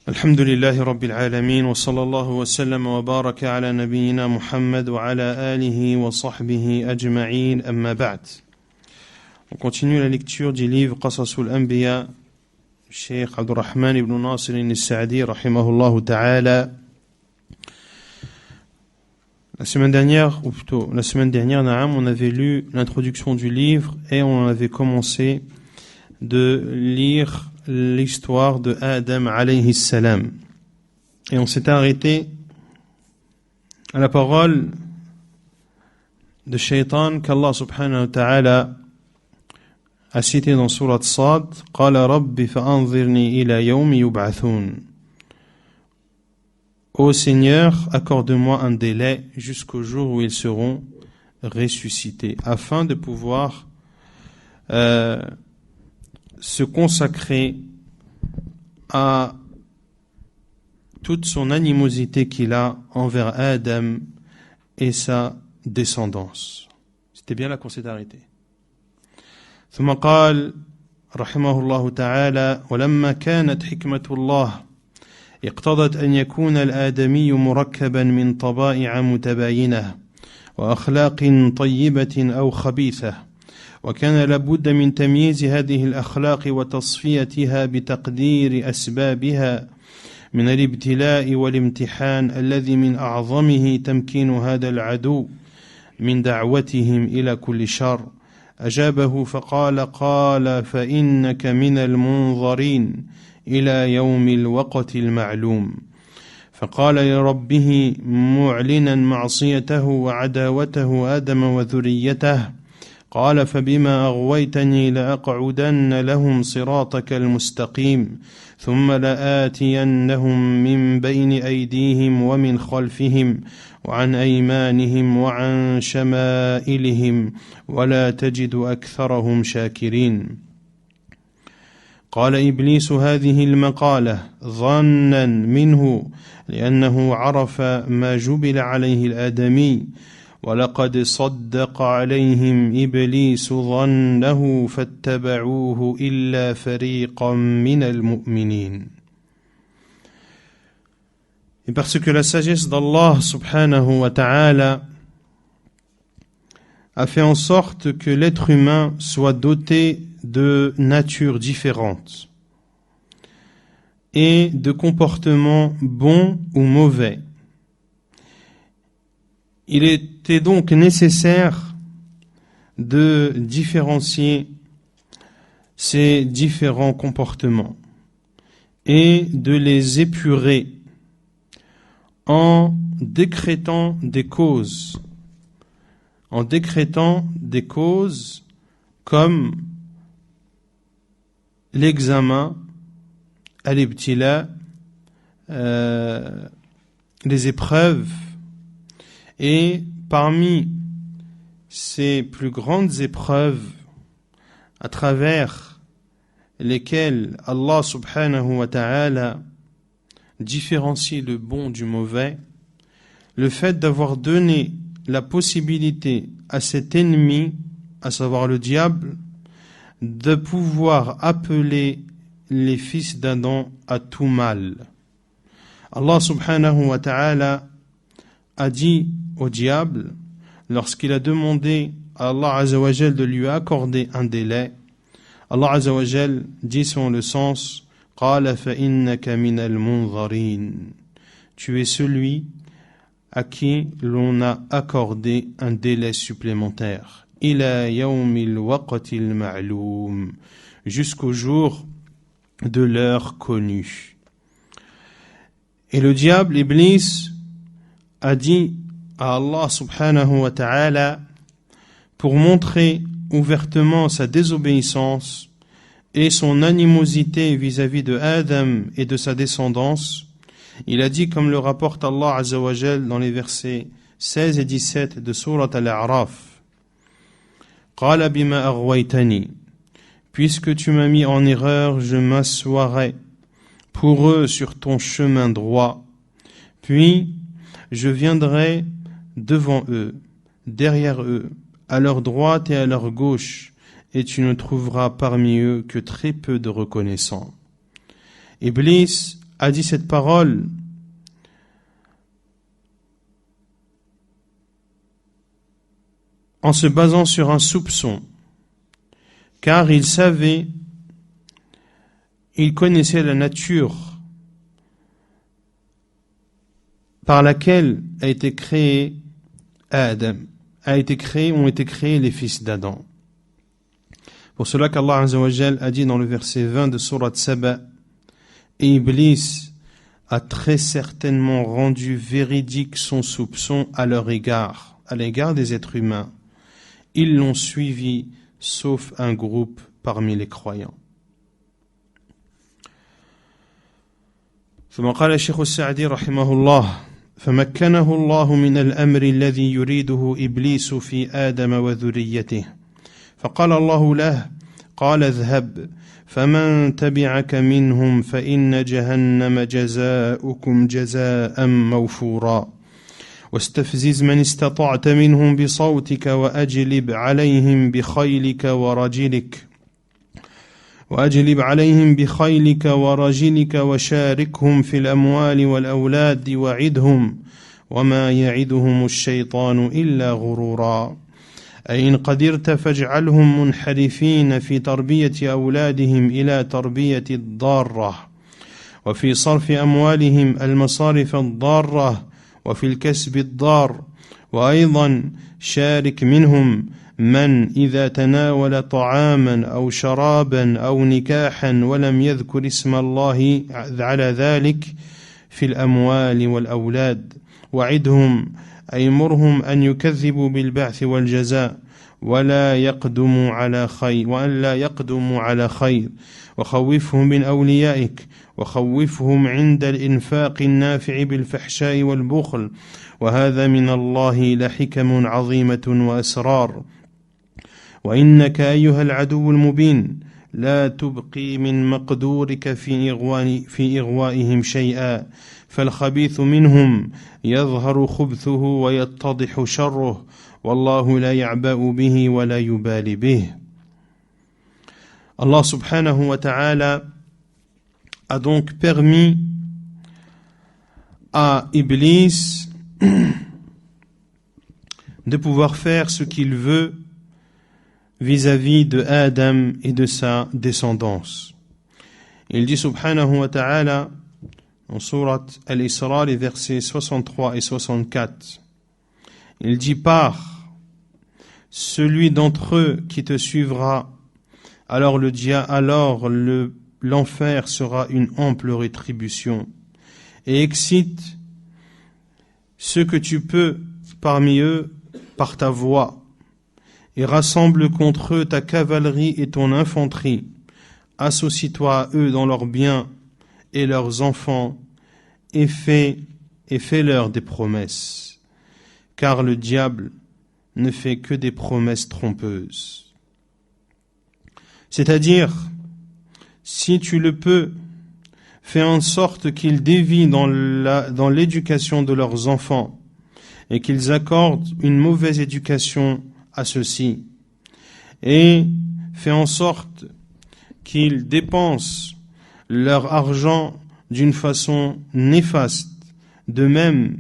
الحمد لله رب العالمين وصلى الله وسلم وبارك على نبينا محمد وعلى آله وصحبه أجمعين أما بعد. On continue la lecture du livre Qasasul Anbiya, Cheikh Abdurrahman ibn Nasir al-Sa'di rahimahullah ta'ala. La semaine dernière, on avait lu l'introduction du livre et on avait commencé de lire l'histoire de Adam alayhi salam. Et on s'était arrêté à la parole de Shaitan qu'Allah subhanahu wa ta'ala a cité dans Surat Sad, Qala Rabbi fa'anzirni ila yawmi yub'athun. Ô Seigneur, accorde-moi un délai jusqu'au jour où ils seront ressuscités, afin de pouvoir se consacrer à toute son animosité qu'il a envers Adam et sa descendance. C'était bien là qu'on s'est arrêté. ثم قال رحمه الله تعالى ولما كانت حكمة الله اقتضت أن يكون الآدمي مركبا من طبائع متباينة وأخلاق طيبة أو خبيثة وكان لابد من تمييز هذه الأخلاق وتصفيتها بتقدير أسبابها من الابتلاء والامتحان الذي من أعظمه تمكين هذا العدو من دعوتهم إلى كل شر أجابه فقال فإنك من المنظرين إلى يوم الوقت المعلوم فقال لربه معلنا معصيته وعداوته آدم وذريته قال فبما أغويتني لأقعدن لهم صراطك المستقيم ثم لآتينهم من بين أيديهم ومن خلفهم وعن أيمانهم وعن شمائلهم ولا تجد أكثرهم شاكرين قال إبليس هذه المقالة ظنا منه لأنه عرف ما جبل عليه الآدمي ولقد صدق عليهم إبليس ظنه فاتبعوه إلا فريقا من المؤمنين. Et parce que la sagesse d'Allah subhanahu wa ta'ala a fait en sorte que l'être humain soit doté de natures différentes et de comportements bons ou mauvais. Il était donc nécessaire de différencier ces différents comportements et de les épurer en décrétant des causes comme l'examen, al-ibtila, les épreuves. Et parmi ces plus grandes épreuves à travers lesquelles Allah subhanahu wa ta'ala différencie le bon du mauvais, le fait d'avoir donné la possibilité à cet ennemi, à savoir le diable, de pouvoir appeler les fils d'Adam à tout mal. Allah subhanahu wa ta'ala a dit au diable, lorsqu'il a demandé à Allah Azza wa Jal de lui accorder un délai, Allah Azza wa Jal dit selon le sens, قَالَ فَإِنَّكَ مِنَ الْمُنظَرِينَ. Tu es celui à qui l'on a accordé un délai supplémentaire. إِلَى يَوْمِ الْوَقْتِ الْمَعْلُومِ. Jusqu'au jour de l'heure connue. Et le diable, Iblis, a dit à Allah subhanahu wa ta'ala, pour montrer ouvertement sa désobéissance et son animosité vis-à-vis de Adam et de sa descendance, il a dit, comme le rapporte Allah Azza wa Jal dans les versets 16 et 17 de Surat Al-A'raf, Qala bima aghwaytani, puisque tu m'as mis en erreur, je m'assoirai pour eux sur ton chemin droit, puis je viendrai devant eux, derrière eux, à leur droite et à leur gauche, et tu ne trouveras parmi eux que très peu de reconnaissants. Iblis a dit cette parole en se basant sur un soupçon, car il savait, il connaissait la nature par laquelle a été créé Adam, ont été créés les fils d'Adam. Pour cela qu'Allah Azza wa Jal a dit dans le verset 20 de Sourate Saba, et Iblis a très certainement rendu véridique son soupçon à leur égard, à l'égard des êtres humains. Ils l'ont suivi, sauf un groupe parmi les croyants. ثم قال الشيخ السعدي رحمه الله فمكنه الله من الأمر الذي يريده إبليس في آدم وذريته فقال الله له قال اذهب فمن تبعك منهم فإن جهنم جزاؤكم جزاء موفورا واستفزز من استطعت منهم بصوتك وأجلب عليهم بخيلك ورجلك وشاركهم في الأموال والأولاد وعدهم وما يعدهم الشيطان إلا غرورا أي إن قدرت فاجعلهم منحرفين في تربية أولادهم إلى تربية الضارة وفي صرف أموالهم المصارف الضارة وفي الكسب الضار وأيضا شارك منهم من إذا تناول طعاما أو شرابا أو نكاحا ولم يذكر اسم الله على ذلك في الأموال والأولاد وعدهم أي مرهم أن يكذبوا بالبعث والجزاء وأن لا يقدموا على خير وخوفهم من أوليائك وخوفهم عند الإنفاق النافع بالفحشاء والبخل وهذا من الله لحكم عظيمة وأسرار وإنك أيها العدو المبين لا تبقي من مقدورك في إغوائهم شيئا فالخبيث منهم يظهر خبثه ويتضح شره والله لا يعبأ به ولا يبالي به. Allah subhanahu wa ta'ala a donc permis à Iblis de pouvoir faire ce qu'il veut vis-à-vis de Adam et de sa descendance. Il dit subhanahu wa ta'ala en sourate Al-Isra, les versets 63 et 64, il dit pars, celui d'entre eux qui te suivra, alors l'enfer sera une ample rétribution, et excite ce que tu peux parmi eux par ta voix, et rassemble contre eux ta cavalerie et ton infanterie, associe-toi à eux dans leurs biens et leurs enfants, et fais-leur des promesses, car le diable ne fait que des promesses trompeuses. C'est-à-dire, si tu le peux, fais en sorte qu'ils dévient dans l'éducation de leurs enfants et qu'ils accordent une mauvaise éducation à ceux-ci, et fais en sorte qu'ils dépensent leur argent d'une façon néfaste, de même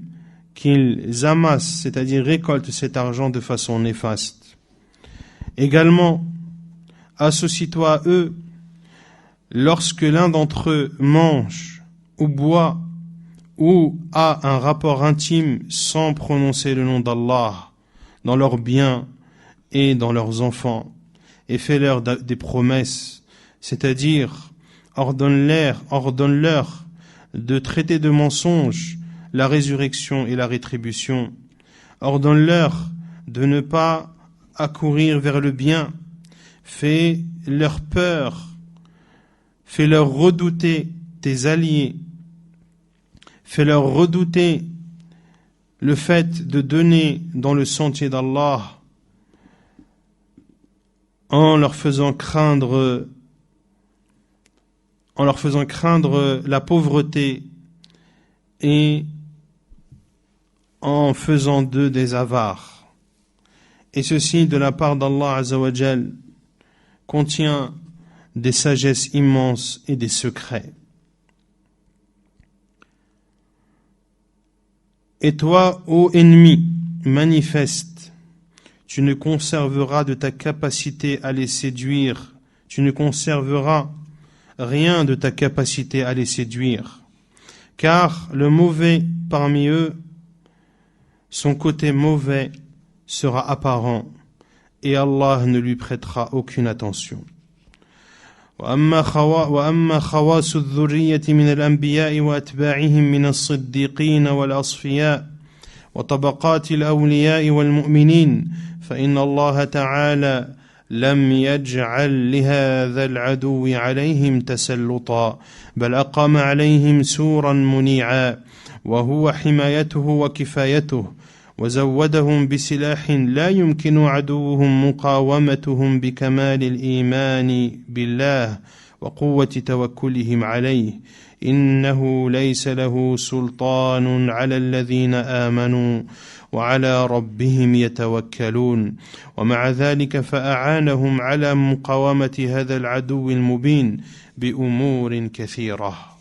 qu'ils amassent, c'est-à-dire récoltent cet argent de façon néfaste. Également, associe-toi à eux lorsque l'un d'entre eux mange ou boit ou a un rapport intime sans prononcer le nom d'Allah dans leurs biens et dans leurs enfants, et fais-leur des promesses, c'est-à-dire ordonne-leur de traiter de mensonge la résurrection et la rétribution, ordonne-leur de ne pas accourir vers le bien, fais-leur peur, fais-leur redouter tes alliés, fais-leur redouter le fait de donner dans le sentier d'Allah en leur faisant craindre la pauvreté et en faisant d'eux des avares. Et ceci de la part d'Allah Azza wa Jal contient des sagesses immenses et des secrets. Et toi, ô ennemi manifeste, tu ne conserveras de ta capacité à les séduire, tu ne conserveras rien de ta capacité à les séduire, car le mauvais parmi eux, son côté mauvais sera apparent, et Allah ne lui prêtera aucune attention. وأما خواص الذرية من الأنبياء وأتباعهم من الصديقين والأصفياء وطبقات الأولياء والمؤمنين فإن الله تعالى لم يجعل لهذا العدو عليهم تسلطا بل أقام عليهم سورا منيعا وهو حمايته وكفايته وزودهم بسلاح لا يمكن عدوهم مقاومتهم بكمال الإيمان بالله وقوة توكلهم عليه إنه ليس له سلطان على الذين آمنوا وعلى ربهم يتوكلون ومع ذلك فأعانهم على مقاومة هذا العدو المبين بأمور كثيرة.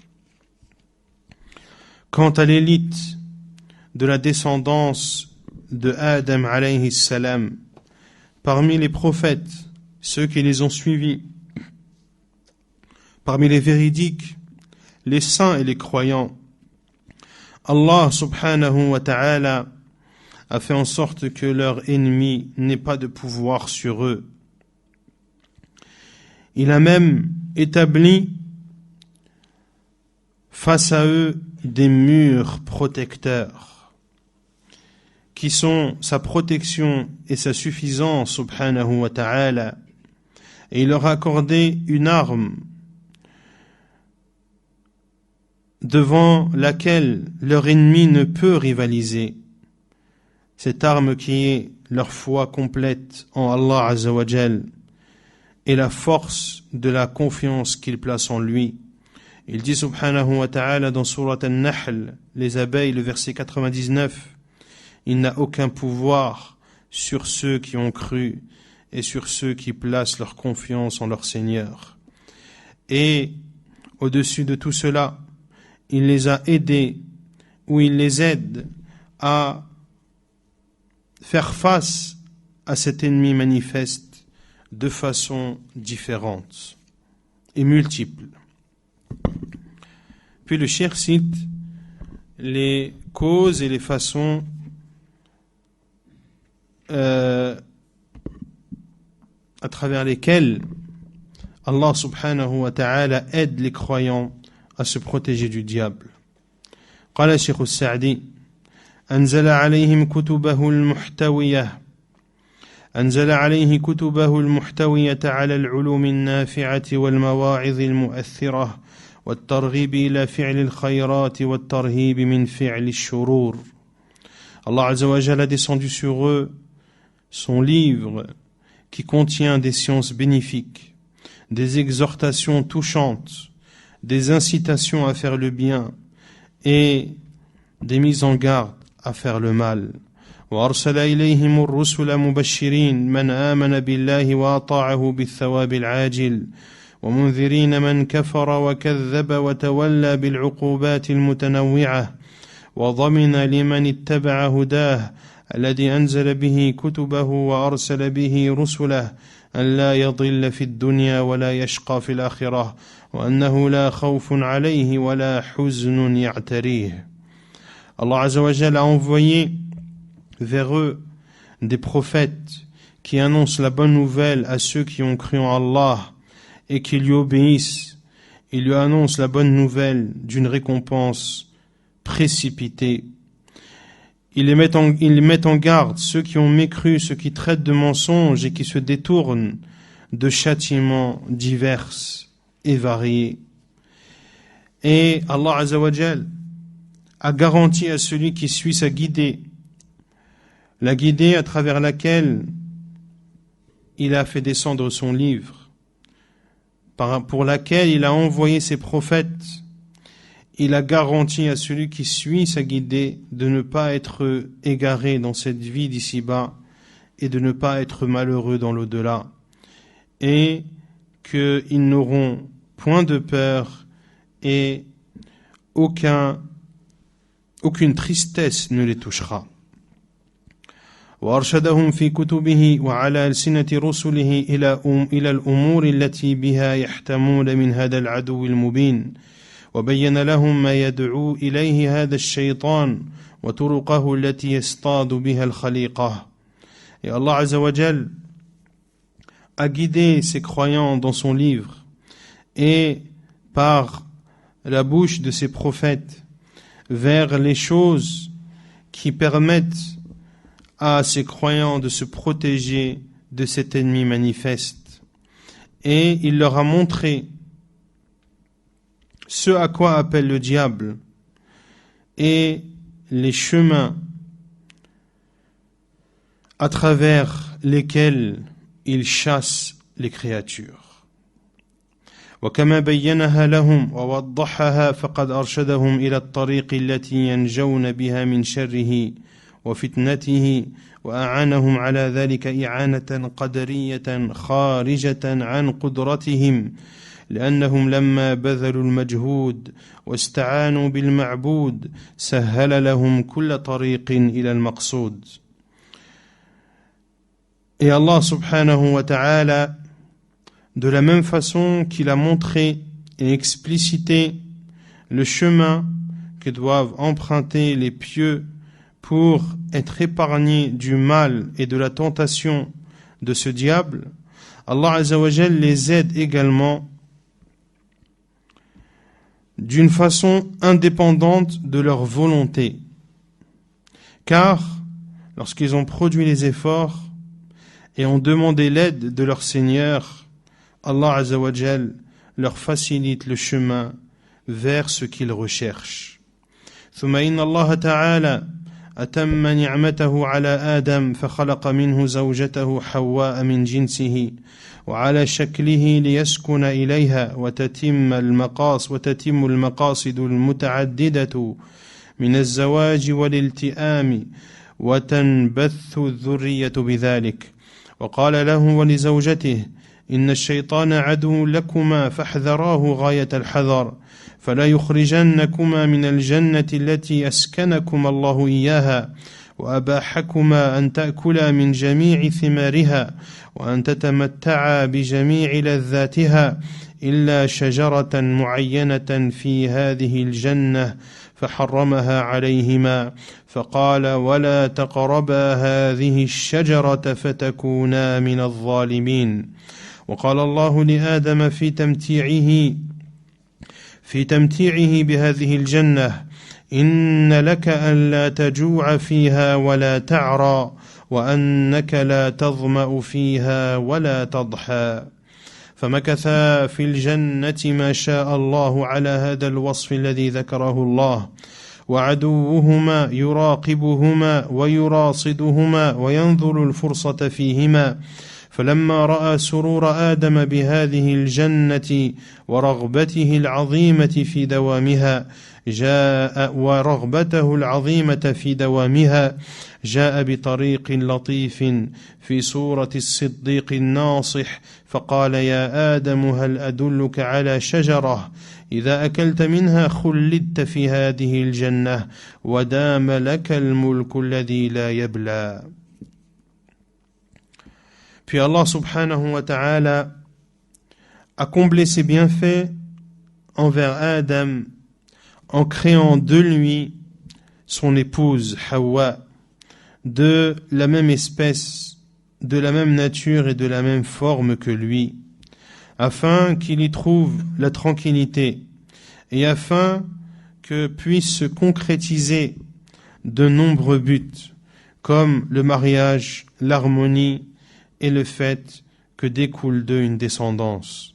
Quant à l'élite de la descendance de Adam alayhi salam, parmi les prophètes, ceux qui les ont suivis, parmi les véridiques, les saints et les croyants, Allah subhanahu wa ta'ala a fait en sorte que leur ennemi n'ait pas de pouvoir sur eux. Il a même établi face à eux des murs protecteurs qui sont sa protection et sa suffisance subhanahu wa ta'ala, et il leur a accordé une arme devant laquelle leur ennemi ne peut rivaliser, cette arme qui est leur foi complète en Allah Azza wa Jal et la force de la confiance qu'ils placent en lui. Il dit subhanahu wa ta'ala dans Surat An-Nahl, les abeilles, le verset 99, il n'a aucun pouvoir sur ceux qui ont cru et sur ceux qui placent leur confiance en leur Seigneur. Et au-dessus de tout cela, il les a aidés, ou il les aide à faire face à cet ennemi manifeste de façon différente et multiple. Puis le cheikh cite les causes et les façons à travers lesquelles Allah subhanahu wa ta'ala aide les croyants à se protéger du diable. قال الشيخ السعدي أنزل عليه كتبه المحتوية على العلوم النافعة والمواعظ المؤثرة والترغيب إلى فعل الخيرات والترهيب من فعل الشرور. Allah Azza wa Jalla a descendu sur eux son livre qui contient des sciences bénéfiques, des exhortations touchantes, des incitations à faire le bien et des mises en garde à faire le mal. وأرسل إليهم الرسل مبشرين من آمن بالله وأطاعه بالثواب العاجل ومنذرين من كفر وكذب وتولى بالعقوبات المتنوعة وضمن لمن اتبع هداه الذي أنزل به كتبه وأرسل به رسله أن لا يضل في الدنيا ولا يشقى في الآخرة وأنه لا خوف عليه ولا حزن يعتريه. Allah Azza wa Jalla a envoyé vers eux des prophètes qui annoncent la bonne nouvelle à ceux qui ont cru en Allah et qui lui obéissent. Il lui annonce la bonne nouvelle d'une récompense précipitée. Il les met en garde ceux qui ont mécru, ceux qui traitent de mensonges et qui se détournent de châtiments divers et variés. Et Allah Azza wa Jal a garanti à celui qui suit sa guidée, la guidée à travers laquelle il a fait descendre son livre, pour laquelle il a envoyé ses prophètes. Il a garanti à celui qui suit sa guidée de ne pas être égaré dans cette vie d'ici-bas et de ne pas être malheureux dans l'au-delà, et qu'ils n'auront point de peur et aucun aucune tristesse ne les touchera. وأرشدهم في كتبه وعلى ألسنة رسله إلى الأمور التي بها يحتمون من هذا العدو المبين وبين لهم ما يدعو إليه هذا الشيطان وطرقه التي يصطاد بها الخليقة. Et Allah Azza wa Jal a guidé ses croyants dans son livre et par la bouche de ses prophètes vers les choses qui permettent à ses croyants de se protéger de cet ennemi manifeste. Et il leur a montré ce à quoi appelle le diable et les chemins à travers lesquels il chasse les créatures. وكما بينها لهم ووضحها فقد أرشدهم إلى الطريق التي ينجون بها من شره وفتنته وأعانهم على ذلك إعانة قدرية خارجة عن قدرتهم لأنهم لما بذلوا المجهود واستعانوا بالمعبود سهل لهم كل طريق إلى المقصود. Et Allah subhanahu wa ta'ala, de la même façon qu'il a montré et explicité le chemin que doivent emprunter les pieux pour être épargnés du mal et de la tentation de ce diable, Allah Azza wa Jal les aide également d'une façon indépendante de leur volonté. Car lorsqu'ils ont produit les efforts et ont demandé l'aide de leur Seigneur, Allah Azza wa Jal leur facilite le chemin vers ce qu'ils recherchent. ثم إن الله تعالى أتم نعمته على آدم فخلق منه زوجته حواء من جنسه وعلى شكله ليسكن إليها وتتم المقاصد المتعددة من الزواج والالتئام وتنبث الذرية بذلك. وقال له ولزوجته إن الشيطان عدو لكما فاحذراه غاية الحذر فلا يخرجنكما من الجنة التي أسكنكما الله إياها وأباحكما أن تأكلا من جميع ثمارها وأن تتمتعا بجميع لذاتها إلا شجرة معينة في هذه الجنة فحرمها عليهما فقال ولا تقربا هذه الشجرة فتكونا من الظالمين. وقال الله لآدم في تمتيعه بهذه الجنة إن لك ألا تجوع فيها ولا تعرى وأنك لا تظمأ فيها ولا تضحى. فمكث في الجنة ما شاء الله على هذا الوصف الذي ذكره الله وعدوهما يراقبهما ويراصدهما وينظر الفرصة فيهما فلما رأى سرور آدم بهذه الجنة ورغبته العظيمة في دوامها جاء بطريق لطيف في صورة الصديق الناصح فقال يا آدم هل أدلك على شجرة إذا أكلت منها خلدت في هذه الجنة ودام لك الملك الذي لا يبلى. Puis Allah subhanahu wa ta'ala a comblé ses bienfaits envers Adam en créant de lui son épouse Hawa, de la même espèce, de la même nature et de la même forme que lui, afin qu'il y trouve la tranquillité et afin que puissent se concrétiser de nombreux buts, comme le mariage, l'harmonie et le fait que découle d'eux une descendance.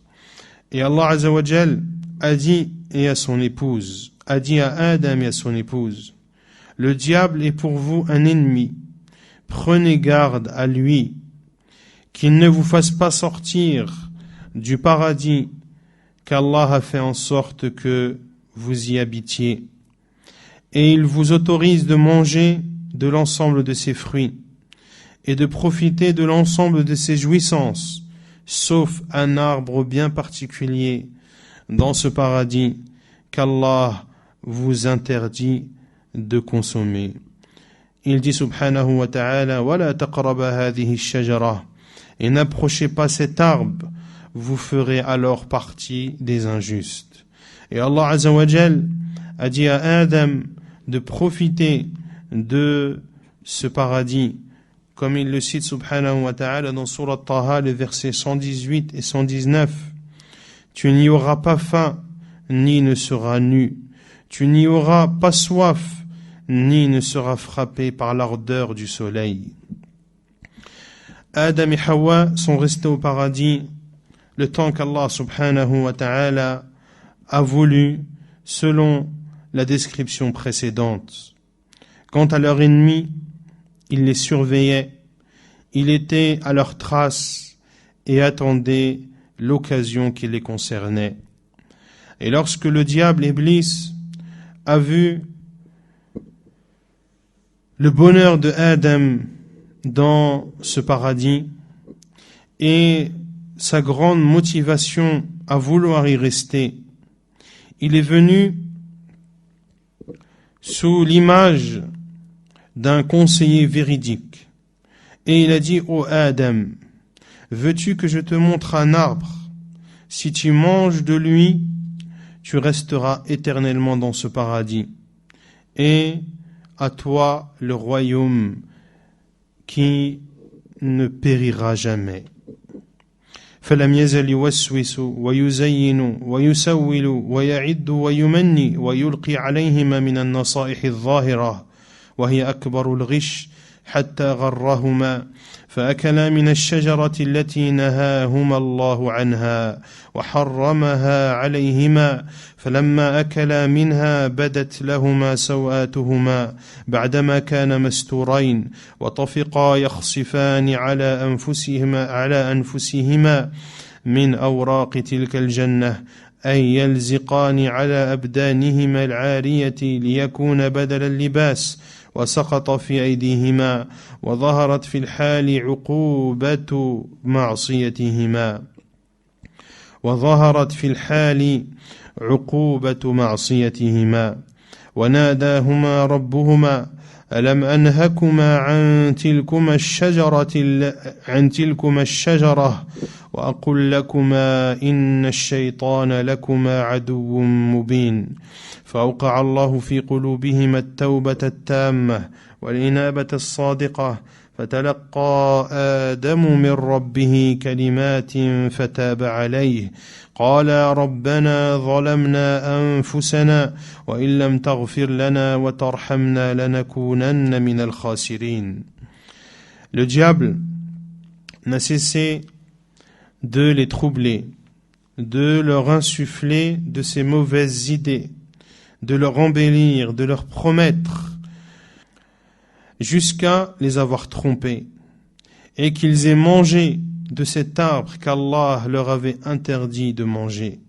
Et Allah Azza wa Jal a dit à son épouse, a dit à Adam et à son épouse, le diable est pour vous un ennemi, prenez garde à lui, qu'il ne vous fasse pas sortir du paradis qu'Allah a fait en sorte que vous y habitiez. Et il vous autorise de manger de l'ensemble de ses fruits et de profiter de l'ensemble de ses jouissances, sauf un arbre bien particulier dans ce paradis qu'Allah vous interdit de consommer. Il dit subhanahu wa ta'ala وَلَا تَقْرَبَ هَذِهِ الشَّجَرَةِ et n'approchez pas cet arbre, vous ferez alors partie des injustes. Et Allah Azza wa Jal a dit à Adam de profiter de ce paradis, comme il le cite subhanahu wa ta'ala dans Surat Taha, les versets 118 et 119. Tu n'y auras pas faim, ni ne seras nu. Tu n'y auras pas soif, ni ne seras frappé par l'ardeur du soleil. Adam et Hawa sont restés au paradis le temps qu'Allah subhanahu wa ta'ala a voulu, selon la description précédente. Quant à leur ennemi, il les surveillait, il était à leur trace et attendait l'occasion qui les concernait. Et lorsque le diable Iblis a vu le bonheur de Adam dans ce paradis et sa grande motivation à vouloir y rester, il est venu sous l'image d'un conseiller véridique et il a dit: ô Adam, veux-tu que je te montre un arbre? Si tu manges de lui, tu resteras éternellement dans ce paradis et à toi le royaume qui ne périra jamais. فلم يزل يوسوس ويزين ويسول ويعد ويمني ويلقي عليهما من النصائح الظاهرة وهي أكبر الغش حتى غرهما فأكلا من الشجرة التي نهاهما الله عنها وحرمها عليهما فلما أكلا منها بدت لهما سوآتهما بعدما كانا مستورين وطفقا يخصفان على أنفسهما من أوراق تلك الجنة أي يلزقان على أبدانهما العارية ليكون بدل اللباس وسقط في أيديهما وظهرت في الحال عقوبة معصيتهما وناداهما ربهما ألم أنهكما عن تلكما الشجرة وأقل لكما إن الشيطان لكما عدو مبين فأوقع الله في قلوبهما التوبة التامة والإنابة الصادقة فتلقى آدم من ربه كلمات فتاب عليه قال ربنا ظلمنا أنفسنا وإن لم تغفر لنا وترحمنا لنكونن من الخاسرين. Le diable n'a cessé de les troubler, de leur insuffler de ses mauvaises idées, de leur embellir, de leur promettre, jusqu'à les avoir trompés, et qu'ils aient mangé de cet arbre qu'Allah leur avait interdit de manger.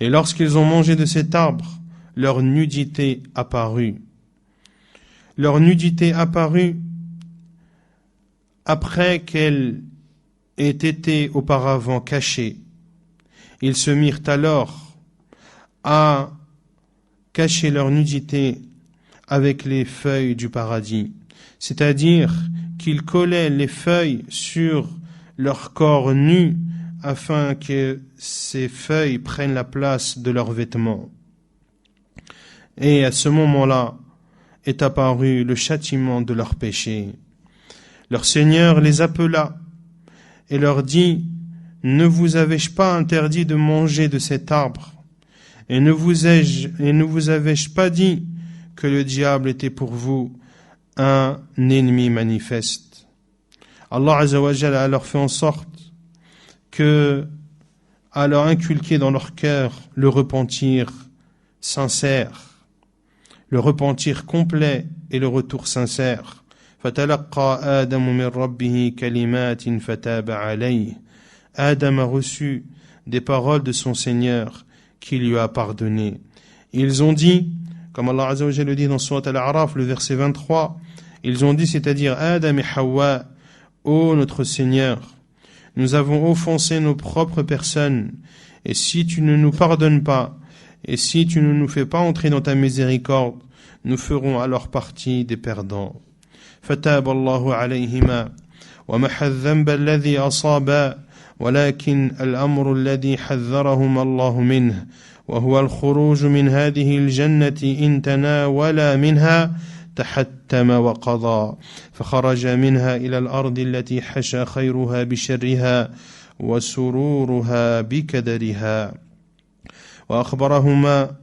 Et lorsqu'ils ont mangé de cet arbre, leur nudité apparut. Leur nudité apparut après qu'elle ait été auparavant cachée. Ils se mirent alors à cacher leur nudité avec les feuilles du paradis, c'est-à-dire qu'ils collaient les feuilles sur leur corps nu afin que ces feuilles prennent la place de leurs vêtements. Et à ce moment-là est apparu le châtiment de leurs péchés. Leur Seigneur les appela et leur dit: ne vous avais-je pas interdit de manger de cet arbre? Et ne vous avais-je pas dit que le diable était pour vous un ennemi manifeste? Allah Azza wa Jalla a leur fait en sorte à leur inculquer dans leur cœur le repentir sincère, le repentir complet et le retour sincère. فَتَلَقَّى آدَمُ مِنْ رَبِّهِ كَلِمَاتٍ فَتَابَ عَلَيْهِ. Adam a reçu des paroles de son Seigneur qui lui a pardonné. Ils ont dit, comme Allah Azza wa Jalla le dit dans Surat Al-A'raf, le verset 23, ils ont dit, c'est-à-dire Adam et Hawa: ô notre Seigneur, nous avons offensé nos propres personnes, et si tu ne nous pardonnes pas, et si tu ne nous fais pas entrer dans ta miséricorde, nous ferons alors partie des perdants. فتاب الله عليهما ومحى الذنب الذي أصابا ولكن الأمر الذي حذرهما الله منه وهو الخروج من هذه الجنة إن تناولا منها تحتم وقضى فخرج منها إلى الأرض التي حشى خيرها بشرها وسرورها بكدرها وأخبرهما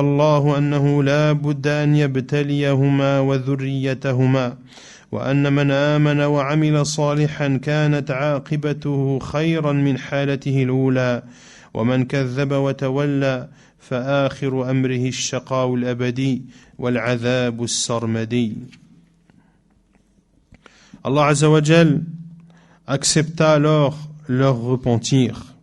الله أنه لا بد أن يبتليهما وذريتهما وأن من آمن وعمل صالحا كانت عاقبته خيرا من حالته الأولى ومن كذب وتولى فآخر أمره الشقاء الأبدي والعذاب السرمدي. Allah Azza wa Jal accepta alors leur repentir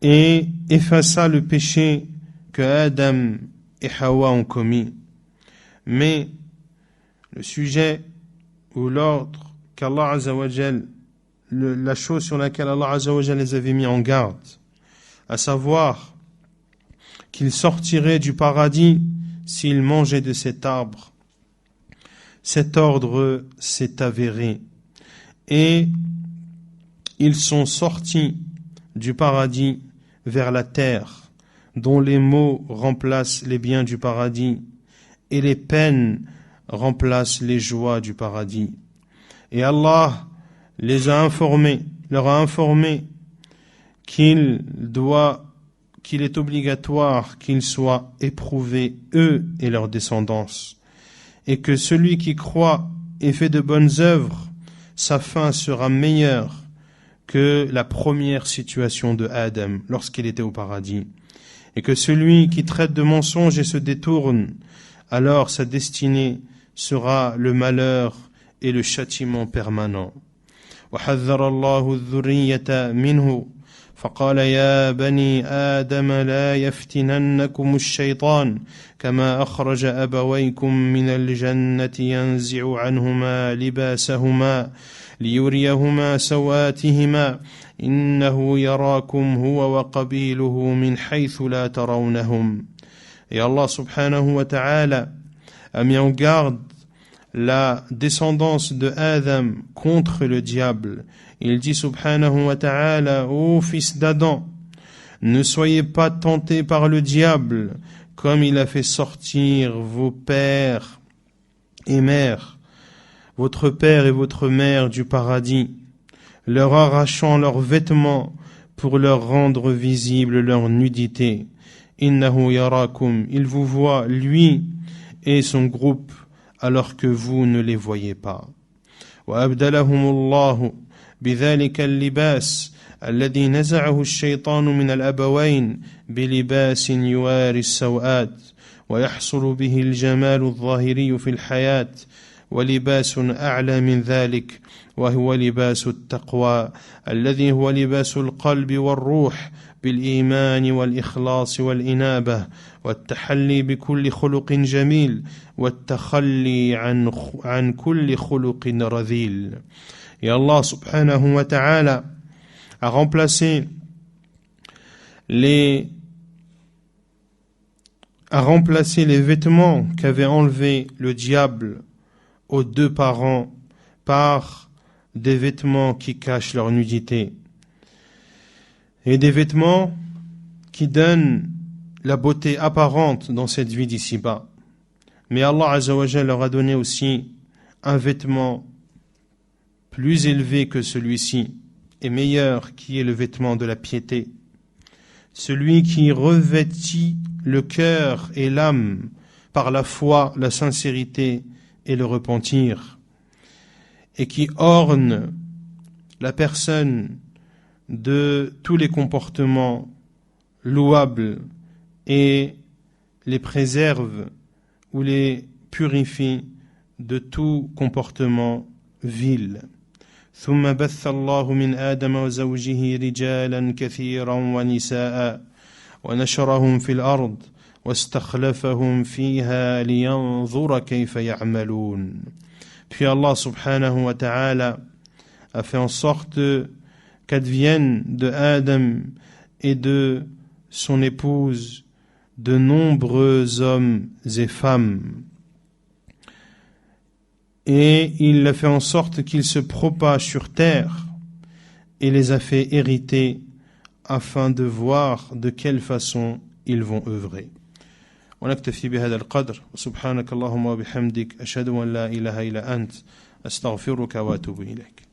et effaça le péché que Adam et Hawa ont commis. Mais le sujet ou l'ordre qu'Allah Azza wa Jal, la chose sur laquelle Allah Azza wa Jal les avait mis en garde, à savoir qu'ils sortiraient du paradis s'ils mangeaient de cet arbre, cet ordre s'est avéré et ils sont sortis du paradis vers la terre, dont les maux remplacent les biens du paradis et les peines remplacent les joies du paradis. Et Allah leur a informé qu'il est obligatoire qu'ils soient éprouvés, eux et leur descendance, et que celui qui croit et fait de bonnes œuvres, sa fin sera meilleure que la première situation de Adam lorsqu'il était au paradis, et que celui qui traite de mensonges et se détourne, alors sa destinée sera le malheur et le châtiment permanent. وحذر الله الذرية منه فقال يا بني آدم لا يفتننكم الشيطان كما أخرج أبويكم من الجنة ينزع عنهما لباسهما ليريهما سواتهما إنه يراكم هو وقبيله من حيث لا ترونهم. Et Allah subhanahu wa ta'ala a mis en garde la descendance de Adam contre le diable. Il dit subhanahu wa ta'ala: ô fils d'Adam, ne soyez pas tentés par le diable, comme il a fait sortir vos pères et mères, votre père et votre mère du paradis, leur arrachant leurs vêtements pour leur rendre visible leur nudité. Innahu yarakum, il vous voit, lui et son groupe, alors que vous ne les voyez pas. وأبدلهم الله بذلك اللباس الذي نزعه الشيطان من الأبوين بلباس يواري السوءات ويحصل به الجمال الظاهري في الحياة ولباس أعلى من ذلك وهو لباس التقوى الذي هو لباس القلب والروح بالإيمان والإخلاص والإنابة والتحلي بكل خلق جميل والتخلي عن كل خلق رذيل. Et Allah subhanahu wa ta'ala a remplacé les vêtements qu'avait enlevé le diable aux deux parents par des vêtements qui cachent leur nudité et des vêtements qui donnent la beauté apparente dans cette vie d'ici-bas. Mais Allah Azza wa Jalla leur a donné aussi un vêtement plus élevé que celui-ci et meilleur, qui est le vêtement de la piété, celui qui revêtit le cœur et l'âme par la foi, la sincérité et le repentir, et qui orne la personne de tous les comportements louables et les préserve ou les purifie de tout comportement vil. ثم بث الله من آدم وزوجه رجالا كثيرا ونساء ونشرهم في الأرض واستخلفهم فيها لينظر كيف يعملون. Puis Allah subhanahu wa ta'ala a fait en sorte qu'advienne de Adam et de son épouse de nombreux hommes et femmes, et il a fait en sorte qu'ils se propagent sur terre et les a fait hériter afin de voir de quelle façon ils vont œuvrer. ونكتفي بهذا القدر سبحانك اللهم وبحمدك أشهد أن لا إله إلا أنت أستغفرك وأتوب إليك.